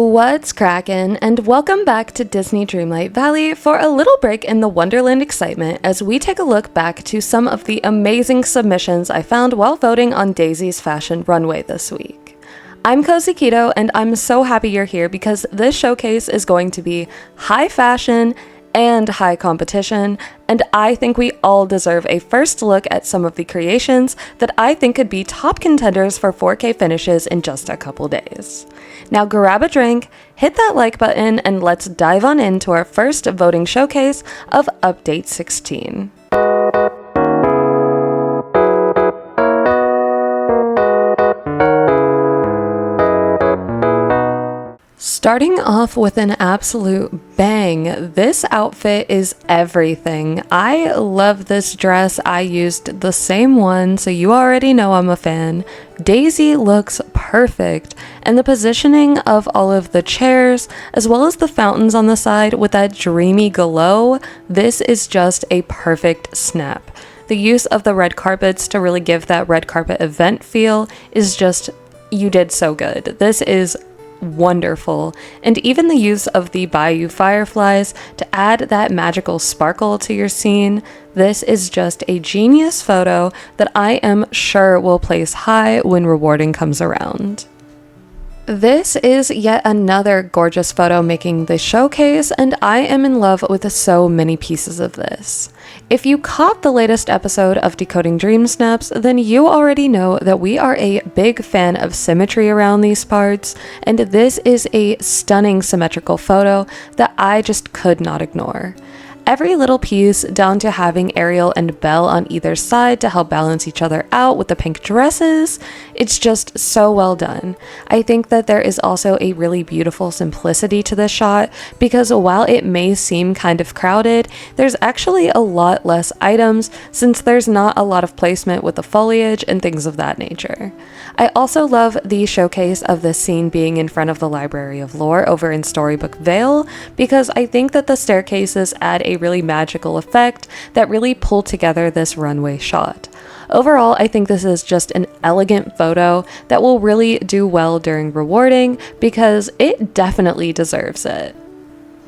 What's crackin', and welcome back to Disney Dreamlight Valley for a little break in the Wonderland excitement as we take a look back to some of the amazing submissions I found while voting on Daisy's Fashion Runway this week. I'm cozyceto, and I'm so happy you're here because this showcase is going to be high fashion and high competition, and I think we all deserve a first look at some of the creations that I think could be top contenders for 4K finishes in just a couple days. Now grab a drink, hit that like button, and let's dive on into our first voting showcase of Update 16. Starting off with an absolute bang, this outfit is everything. I love this dress. I used the same one, so you already know I'm a fan. Daisy looks perfect, and the positioning of all of the chairs, as well as the fountains on the side with that dreamy glow, this is just a perfect snap. The use of the red carpets to really give that red carpet event feel is just, you did so good. This is wonderful, and even the use of the Bayou fireflies to add that magical sparkle to your scene. This is just a genius photo that I am sure will place high when rewarding comes around. This is yet another gorgeous photo making the showcase, and I am in love with so many pieces of this. If you caught the latest episode of Decoding Dreamsnaps, then you already know that we are a big fan of symmetry around these parts, and this is a stunning symmetrical photo that I just could not ignore. Every little piece, down to having Ariel and Belle on either side to help balance each other out with the pink dresses, it's just so well done. I think that there is also a really beautiful simplicity to this shot because while it may seem kind of crowded, there's actually a lot less items since there's not a lot of placement with the foliage and things of that nature. I also love the showcase of this scene being in front of the Library of Lore over in Storybook Vale because I think that the staircases add a really magical effect that really pull together this runway shot. Overall, I think this is just an elegant photo that will really do well during rewarding because it definitely deserves it.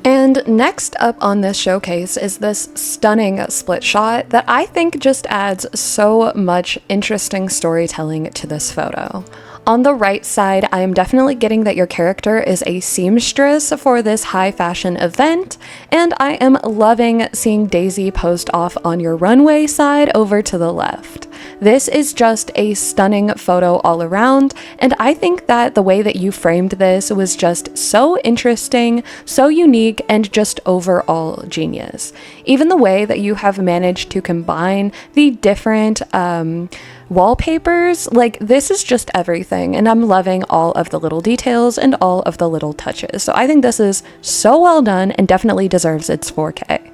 And next up on this showcase is this stunning split shot that I think just adds so much interesting storytelling to this photo. On the right side, I am definitely getting that your character is a seamstress for this high fashion event, and I am loving seeing Daisy post off on your runway side over to the left. This is just a stunning photo all around, and I think that the way that you framed this was just so interesting, so unique, and just overall genius. Even the way that you have managed to combine the different wallpapers, like this is just everything, and I'm loving all of the little details and all of the little touches. So I think this is so well done and definitely deserves its 4K.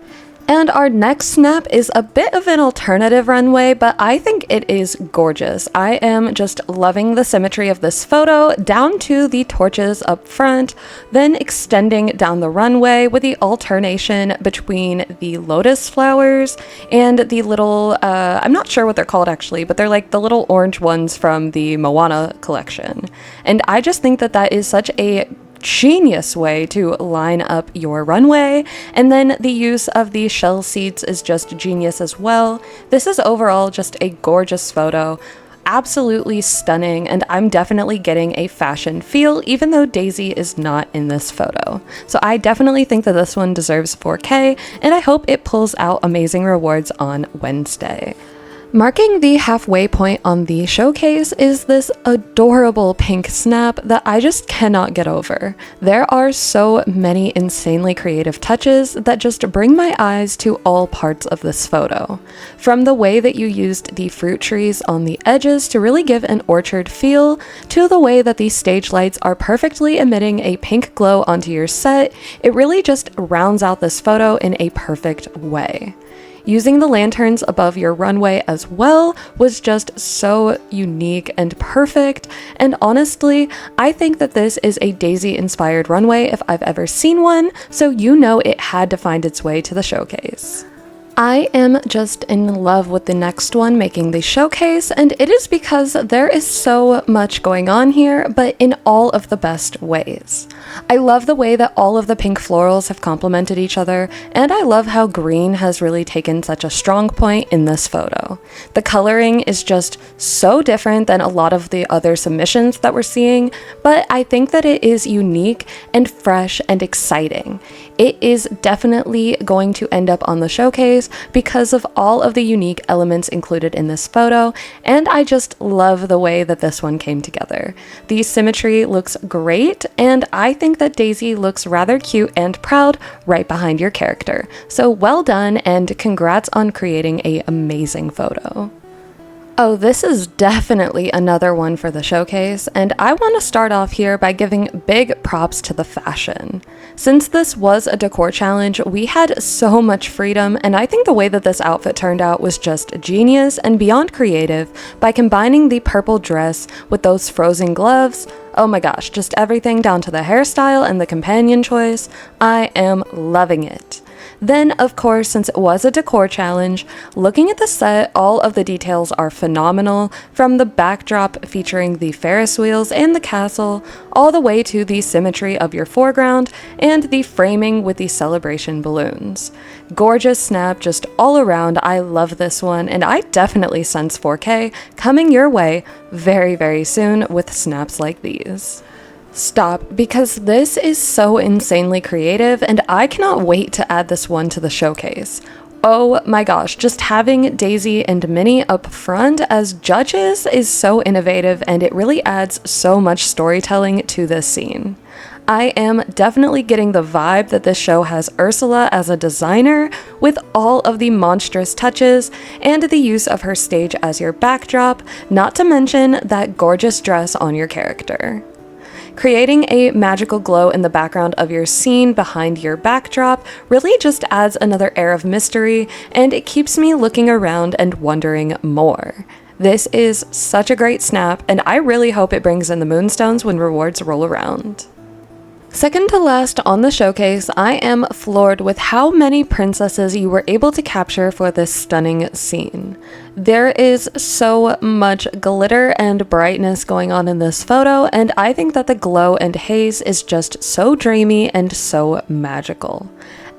And our next snap is a bit of an alternative runway, but I think it is gorgeous. I am just loving the symmetry of this photo down to the torches up front, then extending down the runway with the alternation between the lotus flowers and the little, I'm not sure what they're called actually, but they're like the little orange ones from the Moana collection. And I just think that that is such a genius way to line up your runway, and then the use of the shell seats is just genius as well. This is overall just a gorgeous photo, absolutely stunning, and I'm definitely getting a fashion feel even though Daisy is not in this photo. So I definitely think that this one deserves 4K, and I hope it pulls out amazing rewards on Wednesday. Marking the halfway point on the showcase is this adorable pink snap that I just cannot get over. There are so many insanely creative touches that just bring my eyes to all parts of this photo. From the way that you used the fruit trees on the edges to really give an orchard feel, to the way that the stage lights are perfectly emitting a pink glow onto your set, it really just rounds out this photo in a perfect way. Using the lanterns above your runway as well was just so unique and perfect, and honestly, I think that this is a Daisy-inspired runway if I've ever seen one, so you know it had to find its way to the showcase. I am just in love with the next one making the showcase, and it is because there is so much going on here, but in all of the best ways. I love the way that all of the pink florals have complemented each other, and I love how green has really taken such a strong point in this photo. The coloring is just so different than a lot of the other submissions that we're seeing, but I think that it is unique and fresh and exciting. It is definitely going to end up on the showcase because of all of the unique elements included in this photo, and I just love the way that this one came together. The symmetry looks great, and I think that Daisy looks rather cute and proud right behind your character. So well done, and congrats on creating an amazing photo. Oh, this is definitely another one for the showcase, and I want to start off here by giving big props to the fashion. Since this was a decor challenge, we had so much freedom, and I think the way that this outfit turned out was just genius and beyond creative by combining the purple dress with those frozen gloves. Oh my gosh, just everything down to the hairstyle and the companion choice. I am loving it. Then, of course, since it was a decor challenge, looking at the set, all of the details are phenomenal, from the backdrop featuring the Ferris wheels and the castle, all the way to the symmetry of your foreground and the framing with the celebration balloons. Gorgeous snap just all around. I love this one, and I definitely sense 4K coming your way very, very soon with snaps like these. Stop, because this is so insanely creative, and I cannot wait to add this one to the showcase. Oh my gosh, just having Daisy and Minnie up front as judges is so innovative, and it really adds so much storytelling to this scene. I am definitely getting the vibe that this show has Ursula as a designer, with all of the monstrous touches and the use of her stage as your backdrop, not to mention that gorgeous dress on your character. Creating a magical glow in the background of your scene behind your backdrop really just adds another air of mystery, and it keeps me looking around and wondering more. This is such a great snap, and I really hope it brings in the moonstones when rewards roll around. Second to last on the showcase, I am floored with how many princesses you were able to capture for this stunning scene. There is so much glitter and brightness going on in this photo, and I think that the glow and haze is just so dreamy and so magical.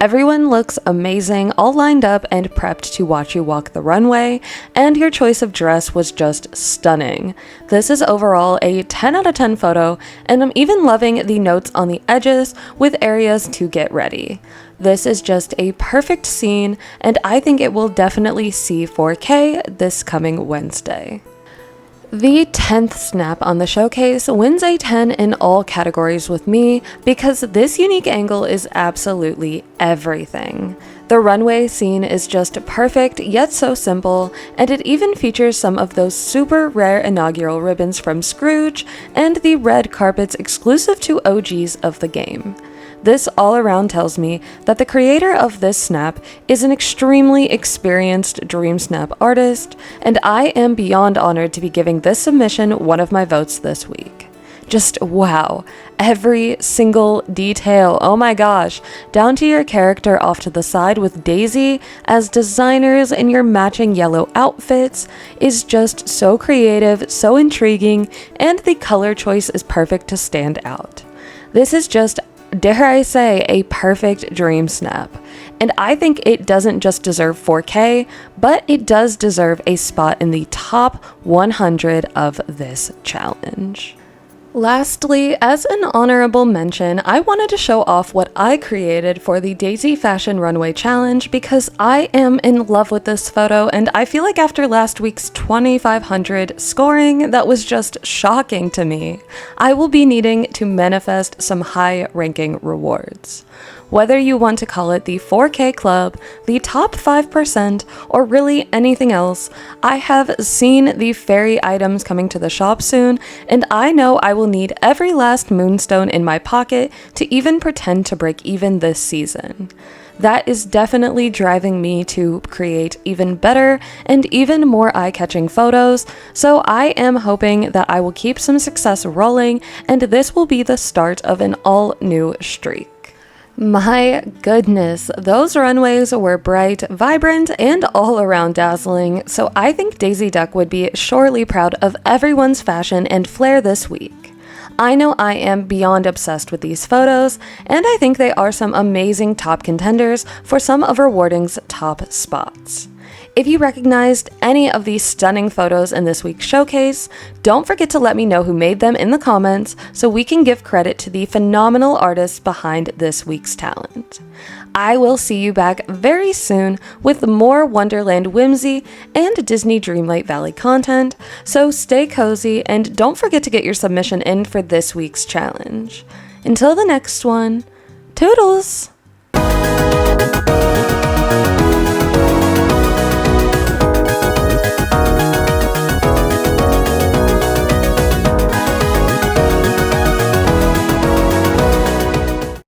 Everyone looks amazing, all lined up and prepped to watch you walk the runway, and your choice of dress was just stunning. This is overall a 10 out of 10 photo, and I'm even loving the notes on the edges with areas to get ready. This is just a perfect scene, and I think it will definitely see 4K this coming Wednesday. The 10th snap on the showcase wins a 10 in all categories with me because this unique angle is absolutely everything. The runway scene is just perfect yet so simple, and it even features some of those super rare inaugural ribbons from Scrooge and the red carpets exclusive to OGs of the game. This all around tells me that the creator of this snap is an extremely experienced Dreamsnap artist, and I am beyond honored to be giving this submission one of my votes this week. Just wow, every single detail, oh my gosh, down to your character off to the side with Daisy as designers in your matching yellow outfits is just so creative, so intriguing, and the color choice is perfect to stand out. This is just, dare I say, a perfect dream snap. And I think it doesn't just deserve 4K, but it does deserve a spot in the top 100 of this challenge. Lastly, as an honorable mention, I wanted to show off what I created for the Daisy Fashion Runway challenge because I am in love with this photo, and I feel like after last week's 2,500 scoring, that was just shocking to me. I will be needing to manifest some high-ranking rewards. Whether you want to call it the 4K Club, the top 5%, or really anything else, I have seen the fairy items coming to the shop soon, and I know I will need every last moonstone in my pocket to even pretend to break even this season. That is definitely driving me to create even better and even more eye-catching photos, so I am hoping that I will keep some success rolling, and this will be the start of an all-new streak. My goodness, those runways were bright, vibrant, and all around dazzling, so I think Daisy Duck would be surely proud of everyone's fashion and flair this week. I know I am beyond obsessed with these photos, and I think they are some amazing top contenders for some of Rewarding's top spots. If you recognized any of these stunning photos in this week's showcase, don't forget to let me know who made them in the comments so we can give credit to the phenomenal artists behind this week's talent. I will see you back very soon with more Wonderland whimsy and Disney Dreamlight Valley content, so stay cozy and don't forget to get your submission in for this week's challenge. Until the next one, toodles!